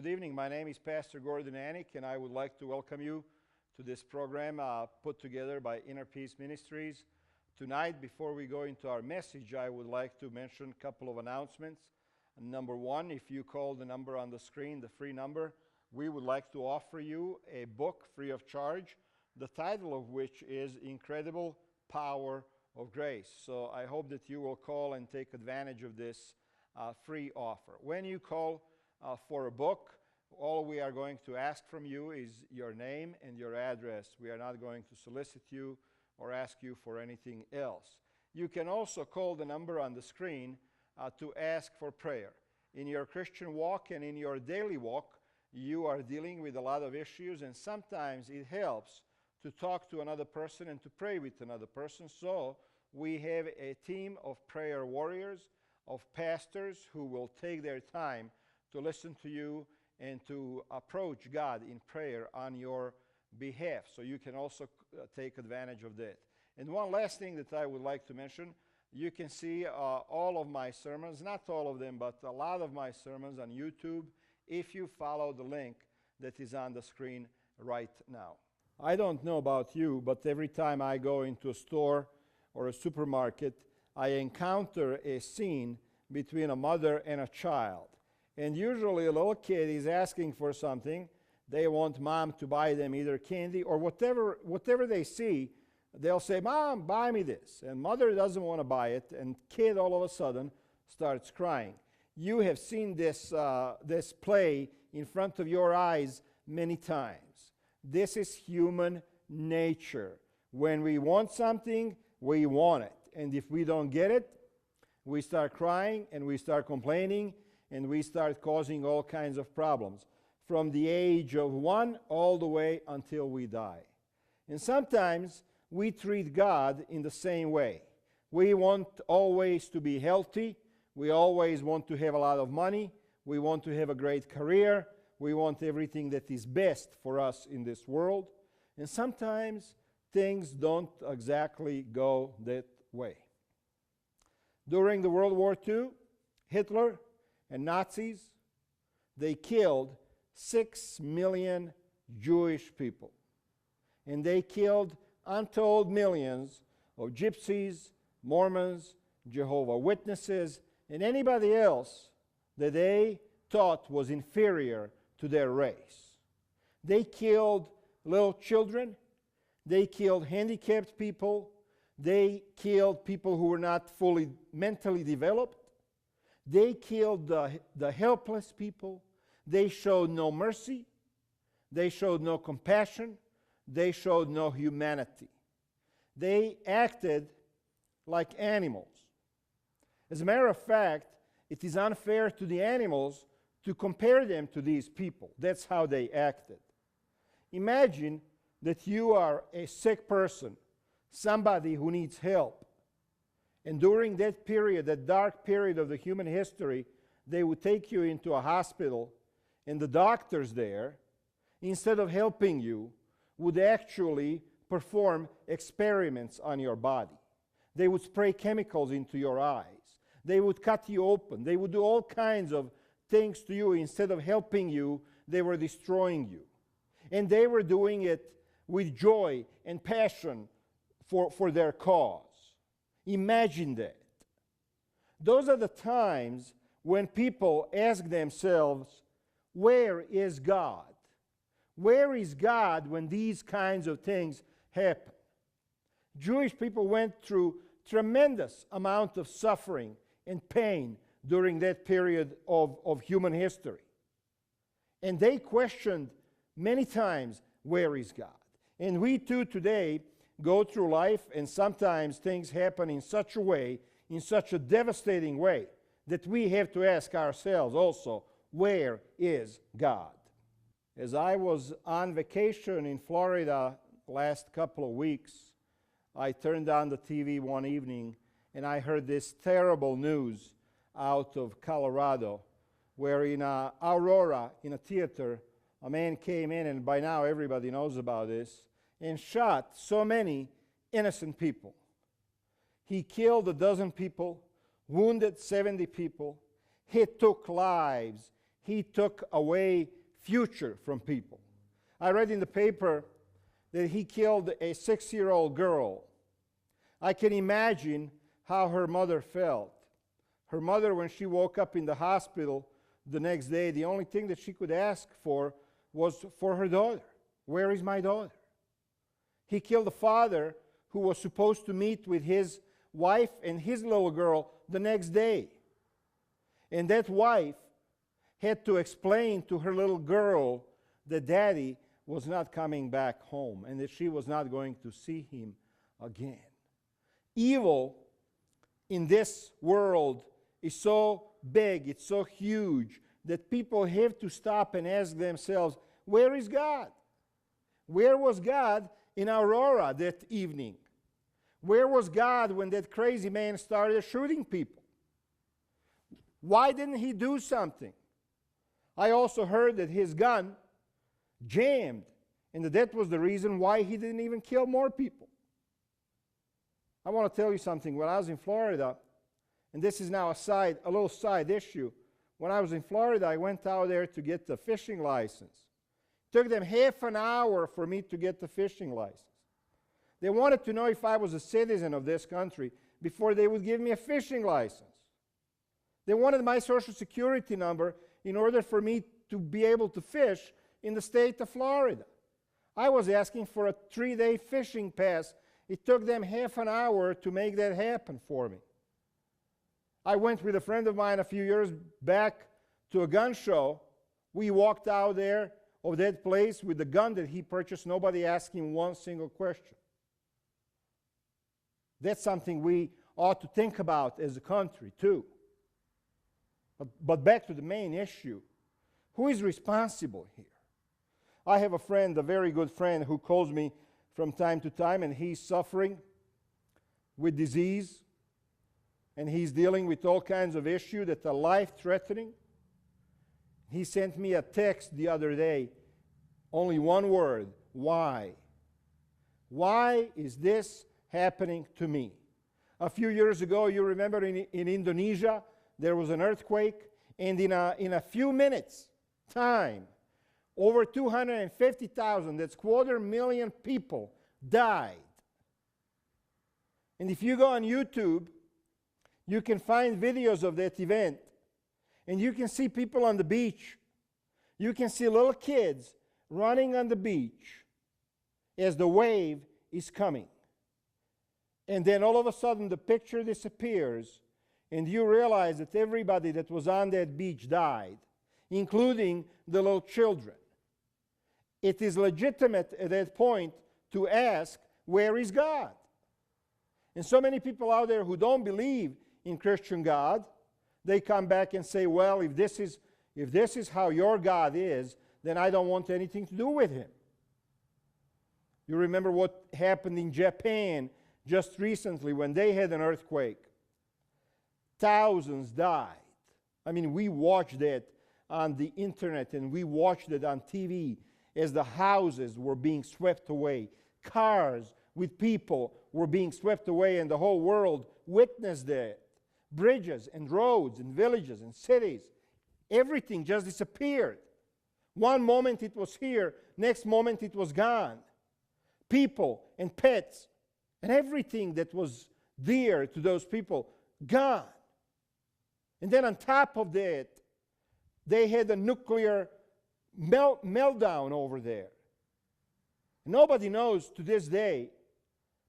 good evening. My name is Pastor Gordon Anic, and I would like to welcome you to this program put together by Inner Peace Ministries. Tonight, before we go into our message, I would like to mention a couple of announcements. Number one, if you call the number on the screen, the free number, we would like to offer you a book free of charge, the title of which is Incredible Power of Grace. So I hope that you will call and take advantage of this free offer. When you call for a book, all we are going to ask from you is your name and your address. We are not going to solicit you or ask you for anything else. You can also call the number on the screen to ask for prayer. In your Christian walk and in your daily walk, you are dealing with a lot of issues, and sometimes it helps to talk to another person and to pray with another person. So we have a team of prayer warriors, of pastors who will take their time to listen to you and to approach God in prayer on your behalf. So you can also take advantage of that. And one last thing that I would like to mention, you can see all of my sermons, not all of them, but a lot of my sermons on YouTube if you follow the link that is on the screen right now. I don't know about you, but every time I go into a store or a supermarket, I encounter a scene between a mother and a child. And usually a little kid is asking for something. They want mom to buy them either candy or whatever they see. They'll say, "Mom, buy me this." And mother doesn't want to buy it, and kid all of a sudden starts crying. You have seen this play in front of your eyes many times. This is human nature. When we want something, we want it. And if we don't get it, we start crying and we start complaining and we start causing all kinds of problems from the age of 1 all the way until we die. And sometimes we treat God in the same way. We want always to be healthy. We always want to have a lot of money. We want to have a great career. We want everything that is best for us in this world. And sometimes things don't exactly go that way. During the World War II, Hitler and Nazis, they killed 6 million Jewish people. And they killed untold millions of gypsies, Mormons, Jehovah's Witnesses, and anybody else that they thought was inferior to their race. They killed little children. They killed handicapped people. They killed people who were not fully mentally developed. They killed the helpless people. They showed no mercy. They showed no compassion. They showed no humanity. They acted like animals. As a matter of fact, it is unfair to the animals to compare them to these people. That's how they acted. Imagine that you are a sick person, somebody who needs help. And during that period, that dark period of the human history, they would take you into a hospital, and the doctors there, instead of helping you, would actually perform experiments on your body. They would spray chemicals into your eyes. They would cut you open. They would do all kinds of things to you. Instead of helping you, they were destroying you. And they were doing it with joy and passion for their cause. Imagine that. Those are the times when people ask themselves, where is God? Where is God when these kinds of things happen? Jewish people went through tremendous amount of suffering and pain during that period of human history. And they questioned many times, where is God? And we too today go through life, and sometimes things happen in such a way, in such a devastating way, that we have to ask ourselves also, where is God? As I was on vacation in Florida last couple of weeks, I turned on the TV one evening and I heard this terrible news out of Colorado, where in Aurora, in a theater, a man came in, and by now everybody knows about this, and shot so many innocent people. He killed 12 people, wounded 70 people. He took lives. he took away future from people. I read in the paper that he killed a 6-year-old girl. I can imagine how her mother felt. Her mother, when she woke up in the hospital the next day, the only thing that she could ask for was for her daughter. Where is my daughter? He killed a father who was supposed to meet with his wife and his little girl the next day. And that wife had to explain to her little girl that Daddy was not coming back home and that she was not going to see him again. Evil in this world is so big, it's so huge, that people have to stop and ask themselves, where is God? Where was God in Aurora that evening? Where was God when that crazy man started shooting people? Why didn't he do something? I also heard that his gun jammed, and that was the reason why he didn't even kill more people. I want to tell you something. When I was in Florida, and this is now a little side issue, when I was in Florida, I went out there to get the fishing license. It took them half an hour for me to get the fishing license. They wanted to know if I was a citizen of this country before they would give me a fishing license. They wanted my Social Security number in order for me to be able to fish in the state of Florida. I was asking for a 3-day fishing pass. It took them half an hour to make that happen for me. I went with a friend of mine a few years back to a gun show. We walked out there of that place with the gun that he purchased. Nobody asked him one single question. That's something we ought to think about as a country too. But back to the main issue. Who is responsible here? I have a friend, a very good friend, who calls me from time to time, and he's suffering with disease, and he's dealing with all kinds of issues that are life-threatening. He sent me a text the other day, only one word: why? Why is this happening to me? A few years ago, you remember in Indonesia, there was an earthquake, and in a few minutes' time, over 250,000, that's 250,000 people, died. And if you go on YouTube, you can find videos of that event, and you can see people on the beach. You can see little kids running on the beach as the wave is coming. And then all of a sudden the picture disappears, and you realize that everybody that was on that beach died, including the little children. It is legitimate at that point to ask, where is God? And so many people out there who don't believe in Christian God, they come back and say, well, if this is how your God is, then I don't want anything to do with him. You remember what happened in Japan just recently when they had an earthquake. Thousands died. I mean, we watched it on the internet and we watched it on TV as the houses were being swept away. Cars with people were being swept away, and the whole world witnessed it. Bridges and roads and villages and cities, everything just disappeared. One moment it was here, next moment it was gone. People and pets and everything that was dear to those people, gone. And then on top of that, they had a nuclear meltdown over there. Nobody knows to this day,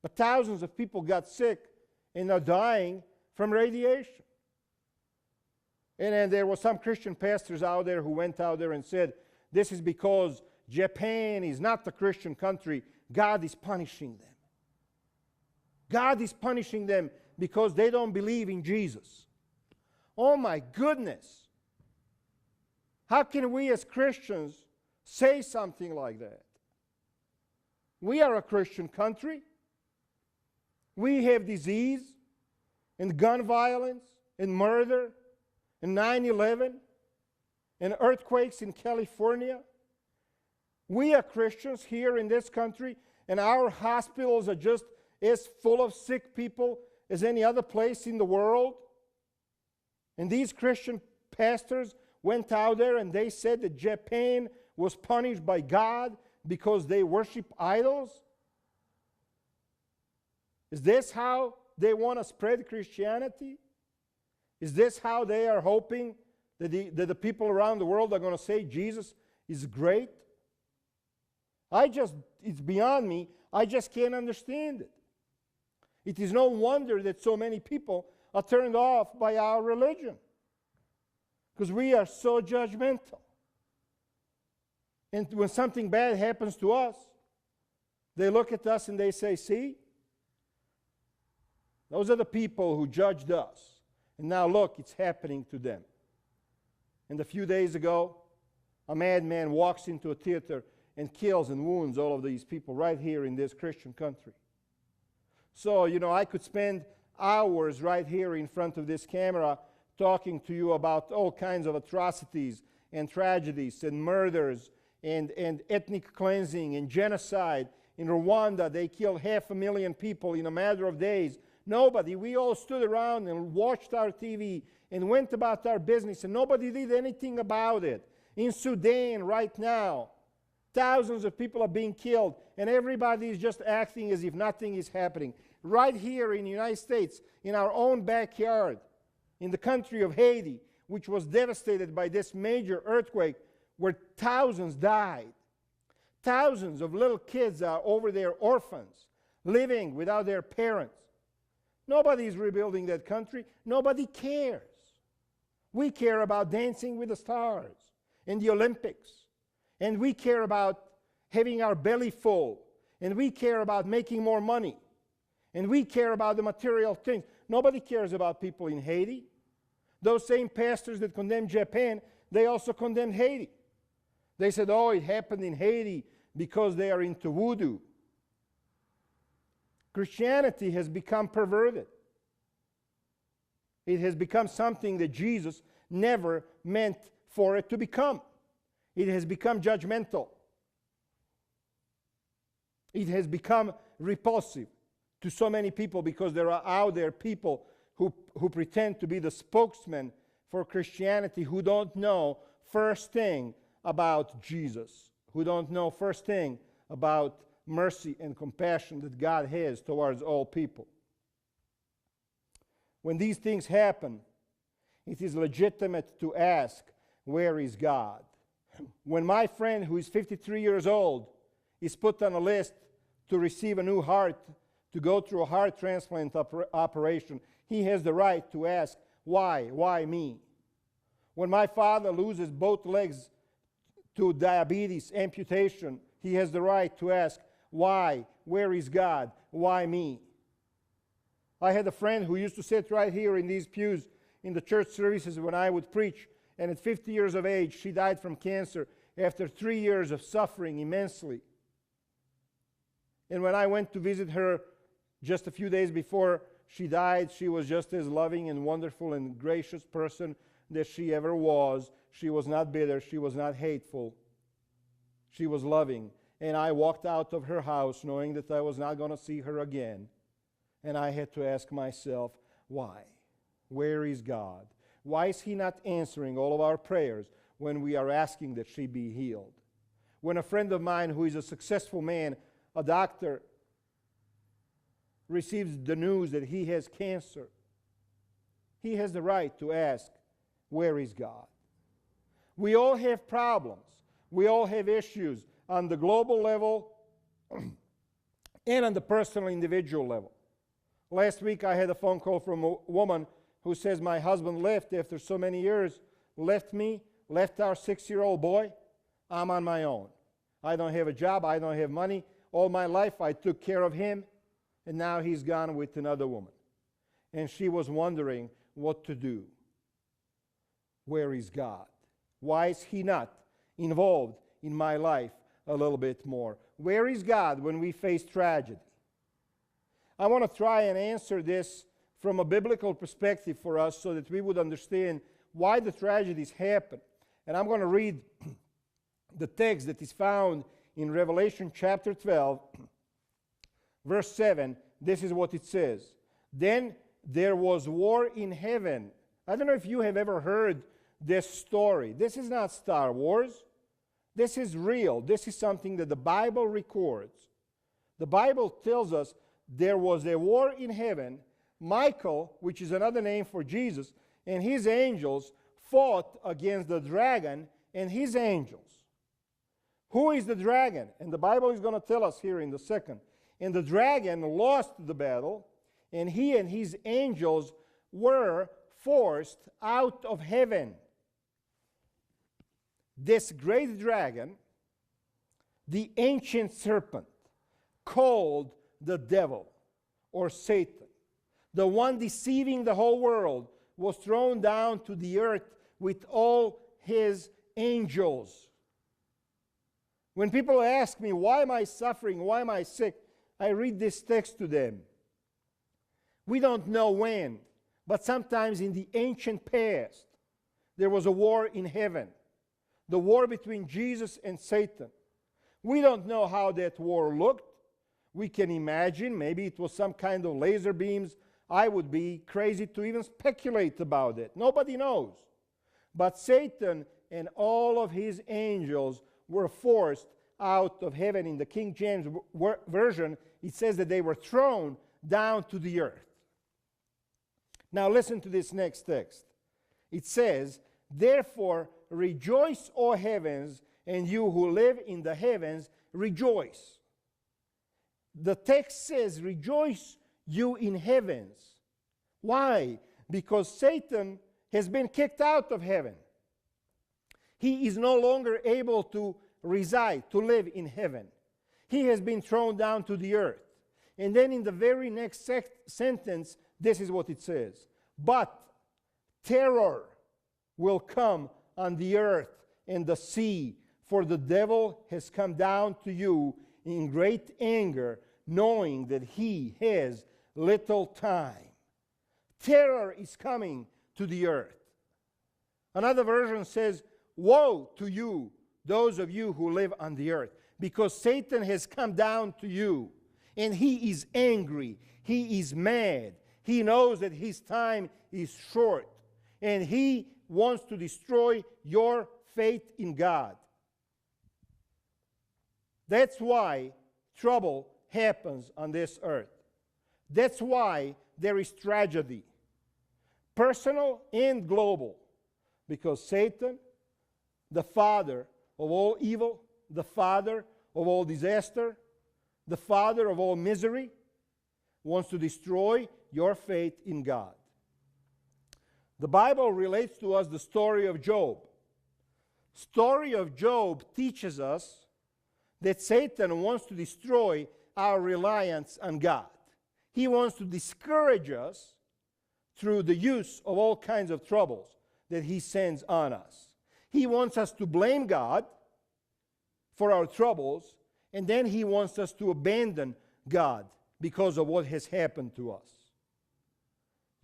but thousands of people got sick and are dying from radiation. And then there were some Christian pastors out there who went out there and said, this is because Japan is not a Christian country. God is punishing them. God is punishing them because they don't believe in Jesus. Oh my goodness. How can we as Christians say something like that? We are a Christian country. We have disease and gun violence and murder and 9/11 and earthquakes in California. We are Christians here in this country, and our hospitals are just as full of sick people as any other place in the world. And these Christian pastors went out there and they said that Japan was punished by God because they worship idols? Is this how they want to spread Christianity? Is this how they are hoping that the people around the world are going to say Jesus is great? It's beyond me. I just can't understand it. It is no wonder that so many people are turned off by our religion, because we are so judgmental. And when something bad happens to us, they look at us and they say, see, those are the people who judged us. And now look, it's happening to them. And a few days ago, a madman walks into a theater and kills and wounds all of these people right here in this Christian country. So, I could spend hours right here in front of this camera talking to you about all kinds of atrocities and tragedies and murders and ethnic cleansing and genocide. In Rwanda, they killed 500,000 people in a matter of days. We all stood around and watched our TV and went about our business, and nobody did anything about it. In Sudan right now, thousands of people are being killed, and everybody is just acting as if nothing is happening. Right here in the United States, in our own backyard, in the country of Haiti, which was devastated by this major earthquake, where thousands died. Thousands of little kids are over there, orphans, living without their parents. Nobody is rebuilding that country. Nobody cares. We care about Dancing with the Stars and the Olympics. And we care about having our belly full. And we care about making more money. And we care about the material things. Nobody cares about people in Haiti. Those same pastors that condemn Japan, they also condemn Haiti. They said, oh, it happened in Haiti because they are into voodoo. Christianity has become perverted. It has become something that Jesus never meant for it to become. It has become judgmental. It has become repulsive to so many people, because there are out there people who pretend to be the spokesman for Christianity, who don't know first thing about Jesus, who don't know first thing about mercy and compassion that God has towards all people. When these things happen, it is legitimate to ask, where is God? When my friend, who is 53 years old, is put on a list to receive a new heart, to go through a heart transplant operation, he has the right to ask, why? Why me? When my father loses both legs to diabetes, amputation, he has the right to ask, why? Where is God? Why me? I had a friend who used to sit right here in these pews in the church services when I would preach, and at 50 years of age, she died from cancer after 3 years of suffering immensely. And when I went to visit her just a few days before she died, she was just as loving and wonderful and gracious person that she ever was. She was not bitter. She was not hateful. She was loving. And I walked out of her house knowing that I was not going to see her again. And I had to ask myself, why? Where is God? Why is He not answering all of our prayers when we are asking that she be healed? When a friend of mine who is a successful man, a doctor, receives the news that he has cancer, he has the right to ask, where is God? We all have problems. We all have issues on the global level and on the personal, individual level. Last week I had a phone call from a woman who says, my husband left after so many years, left me, left our 6-year-old boy. I'm on my own. I don't have a job. I don't have money. All my life I took care of him, and now he's gone with another woman. And she was wondering what to do. Where is God? Why is He not involved in my life a little bit more? Where is God when we face tragedy? I want to try and answer this from a biblical perspective for us so that we would understand why the tragedies happen. And I'm going to read the text that is found in Revelation chapter 12, verse 7. This is what it says. Then there was war in heaven. I don't know if you have ever heard this story. This is not Star Wars. This is real. This is something that the Bible records. The Bible tells us there was a war in heaven. Michael, which is another name for Jesus, and his angels fought against the dragon and his angels. Who is the dragon? And the Bible is going to tell us here in the second. And the dragon lost the battle, and he and his angels were forced out of heaven. This great dragon, the ancient serpent, called the devil or Satan, the one deceiving the whole world, was thrown down to the earth with all his angels. When people ask me, why am I suffering? Why am I sick? I read this text to them. We don't know when, but sometimes in the ancient past, there was a war in heaven. The war between Jesus and Satan. We don't know how that war looked. We can imagine maybe it was some kind of laser beams. I would be crazy to even speculate about it. Nobody knows. But Satan and all of his angels were forced out of heaven. In the King James Version, it says that they were thrown down to the earth. Now listen to this next text. It says, "Therefore rejoice, O heavens, and you who live in the heavens, rejoice." The text says, "Rejoice, you in heavens." Why? Because Satan has been kicked out of heaven. He is no longer able to reside, to live in heaven. He has been thrown down to the earth. And then in the very next sentence, this is what it says. "But terror will come on the earth and the sea, for the devil has come down to you in great anger, knowing that he has little time." Terror is coming to the earth. Another version says, "Woe to you, those of you who live on the earth, because Satan has come down to you, and he is angry, he is mad, he knows that his time is short, and he wants to destroy your faith in God." That's why trouble happens on this earth. That's why there is tragedy, personal and global, because Satan, the father of all evil, the father of all disaster, the father of all misery, wants to destroy your faith in God. The Bible relates to us the story of Job. Story of Job teaches us that Satan wants to destroy our reliance on God. He wants to discourage us through the use of all kinds of troubles that he sends on us. He wants us to blame God for our troubles, and then he wants us to abandon God because of what has happened to us.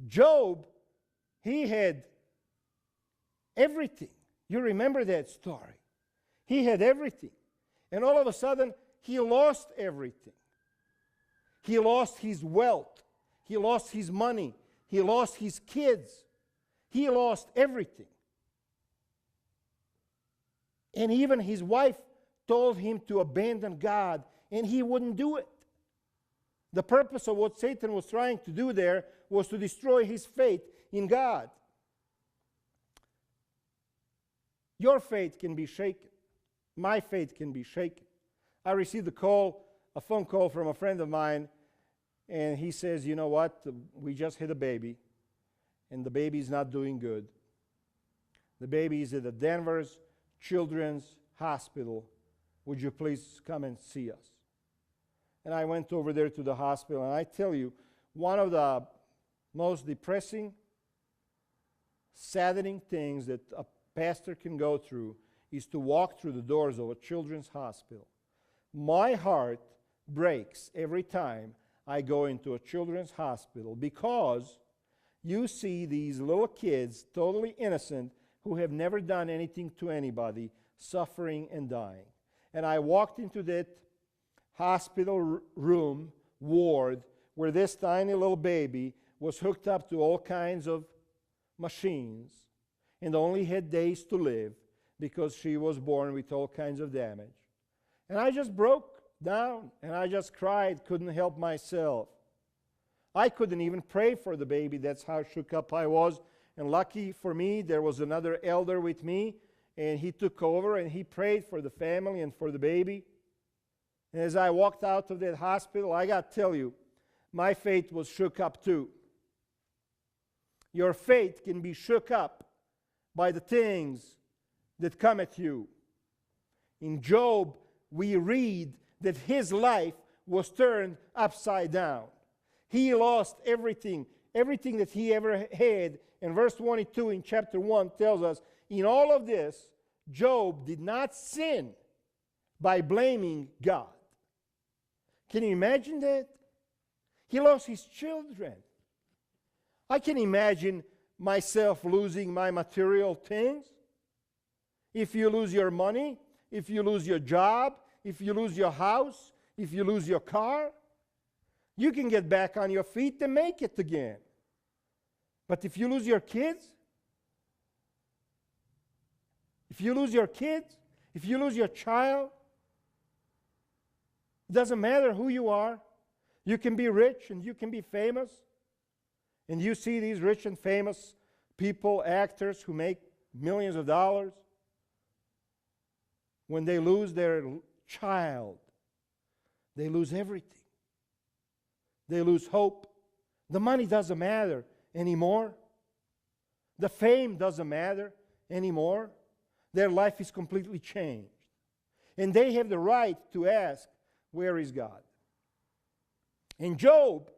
Job, he had everything. You remember that story. He had everything. And all of a sudden, he lost everything. He lost his wealth. He lost his money. He lost his kids. He lost everything. And even his wife told him to abandon God, and he wouldn't do it. The purpose of what Satan was trying to do there was to destroy his faith in God. Your faith can be shaken. My faith can be shaken. I received a phone call from a friend of mine, and he says, "You know what? We just had a baby, and the baby is not doing good. The baby is at the Denver's Children's Hospital. Would you please come and see us?" And I went over there to the hospital, and I tell you, one of the most depressing, saddening things that a pastor can go through is to walk through the doors of a children's hospital. My heart breaks every time I go into a children's hospital, because you see these little kids, totally innocent, who have never done anything to anybody, suffering and dying. And I walked into that hospital room, ward, where this tiny little baby was hooked up to all kinds of machines. and only had days to live because she was born with all kinds of damage. And I just broke down, and I just cried, couldn't help myself. I couldn't even pray for the baby. That's how shook up I was. And lucky for me, there was another elder with me, and he took over, and he prayed for the family and for the baby. And as I walked out of that hospital, I got to tell you, my faith was shook up too. Your faith can be shook up by the things that come at you. In Job, we read that his life was turned upside down. He lost everything that he ever had. And verse 22 in chapter 1 tells us, in all of this, Job did not sin by blaming God. Can you imagine that? He lost his children. I can imagine myself losing my material things. If you lose your money, if you lose your job, if you lose your house, if you lose your car, you can get back on your feet and make it again. But if you lose your kids, if you lose your child, it doesn't matter who you are. You can be rich and you can be famous. And you see these rich and famous people, actors who make millions of dollars. When they lose their child, they lose everything. They lose hope. The money doesn't matter anymore. The fame doesn't matter anymore. Their life is completely changed. And they have the right to ask, where is God? And Job,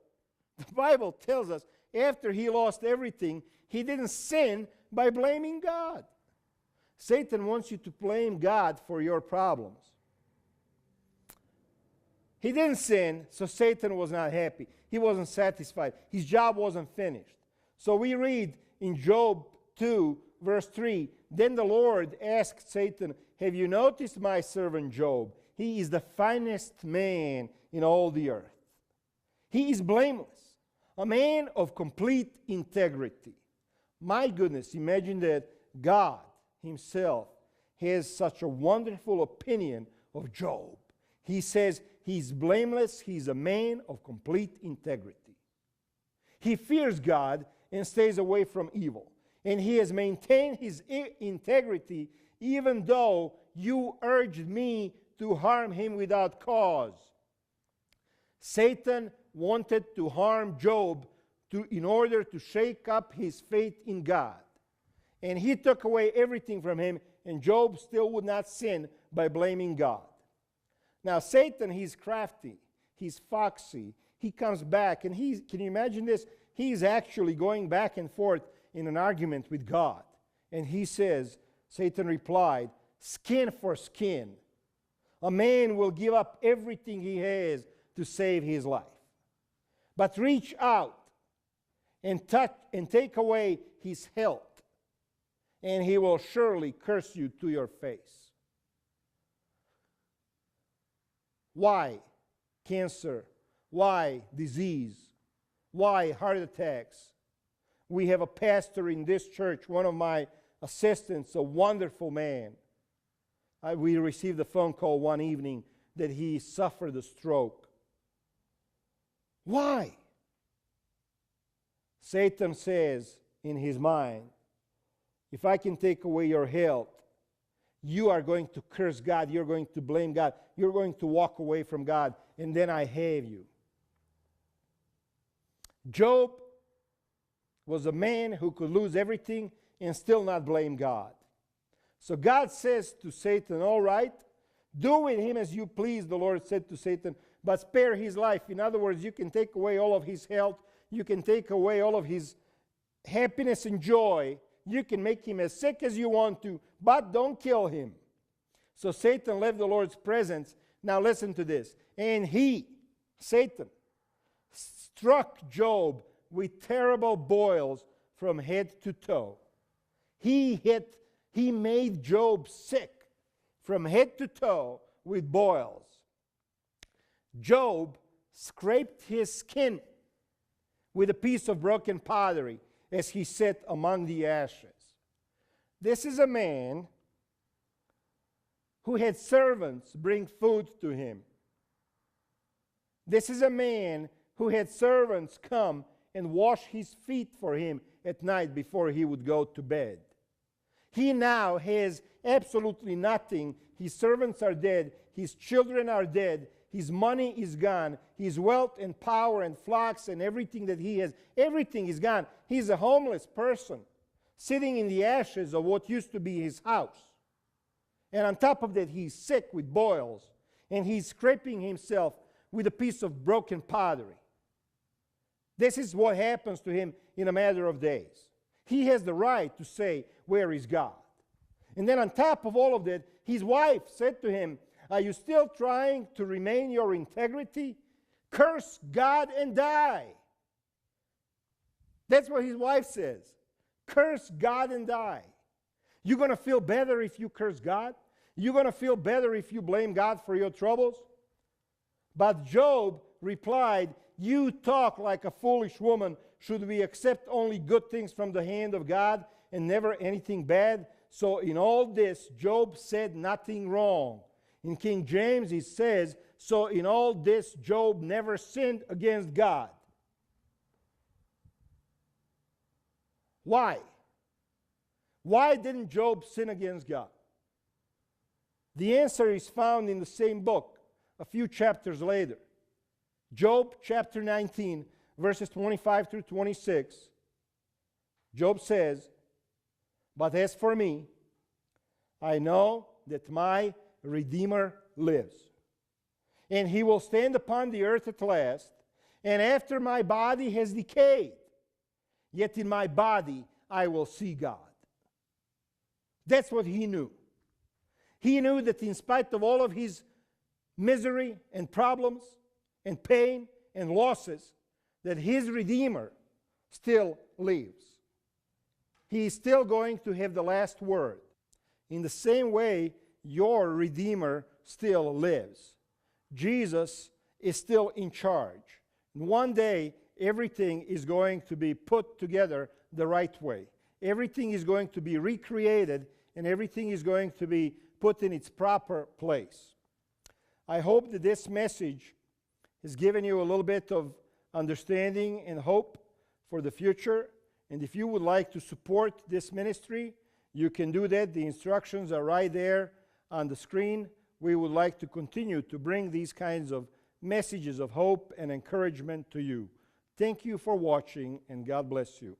the Bible tells us, after he lost everything, he didn't sin by blaming God. Satan wants you to blame God for your problems. He didn't sin, so Satan was not happy. He wasn't satisfied. His job wasn't finished. So we read in Job 2, verse 3, then the Lord asked Satan, have you noticed my servant Job? He is the finest man in all the earth. He is blameless, a man of complete integrity. My goodness, imagine that God himself has such a wonderful opinion of Job. He says he's blameless, he's a man of complete integrity. He fears God and stays away from evil. And he has maintained his integrity even though you urged me to harm him without cause. Satan wanted to harm Job in order to shake up his faith in God. And he took away everything from him, and Job still would not sin by blaming God. Now, Satan, he's crafty, he's foxy. He comes back, and can you imagine this? He's actually going back and forth in an argument with God. And he says, Satan replied, skin for skin. A man will give up everything he has to save his life. But reach out and touch and take away his health, and he will surely curse you to your face. Why cancer? Why disease? Why heart attacks? We have a pastor in this church, one of my assistants, a wonderful man. We received a phone call one evening that he suffered a stroke. Why? Satan says in his mind, if I can take away your health, you are going to curse God, you're going to blame God, you're going to walk away from God, and then I have you. Job was a man who could lose everything and still not blame God. So God says to Satan, all right, do with him as you please, the Lord said to Satan, but spare his life. In other words, you can take away all of his health, you can take away all of his happiness and joy, you can make him as sick as you want to, but don't kill him. So Satan left the Lord's presence. Now listen to this. And Satan, struck Job with terrible boils from head to toe. He made Job sick from head to toe with boils. Job scraped his skin with a piece of broken pottery as he sat among the ashes. This is a man who had servants bring food to him. This is a man who had servants come and wash his feet for him at night before he would go to bed. He now has absolutely nothing. His servants are dead. His children are dead. His money is gone. His wealth and power and flocks and everything that he has, everything is gone. He's a homeless person sitting in the ashes of what used to be his house. And on top of that, he's sick with boils, and he's scraping himself with a piece of broken pottery. This is what happens to him in a matter of days. He has the right to say, "Where is God?" And then on top of all of that, his wife said to him, "Are you still trying to remain your integrity? Curse God and die." That's what his wife says. Curse God and die. You're going to feel better if you curse God? You're going to feel better if you blame God for your troubles? But Job replied, "You talk like a foolish woman. Should we accept only good things from the hand of God and never anything bad?" So in all this, Job said nothing wrong. In King James, it says, so in all this, Job never sinned against God. Why? Why didn't Job sin against God? The answer is found in the same book, a few chapters later. Job chapter 19, verses 25 through 26. Job says, "But as for me, I know that my Redeemer lives, and he will stand upon the earth at last, and after my body has decayed, yet in my body I will see God." That's what he knew. He knew that in spite of all of his misery and problems and pain and losses, that his Redeemer still lives. He is still going to have the last word. In the same way, your Redeemer still lives. Jesus is still in charge. And one day, everything is going to be put together the right way. Everything is going to be recreated, and everything is going to be put in its proper place. I hope that this message has given you a little bit of understanding and hope for the future. And if you would like to support this ministry, you can do that. The instructions are right there on the screen. We would like to continue to bring these kinds of messages of hope and encouragement to you. Thank you for watching, and God bless you.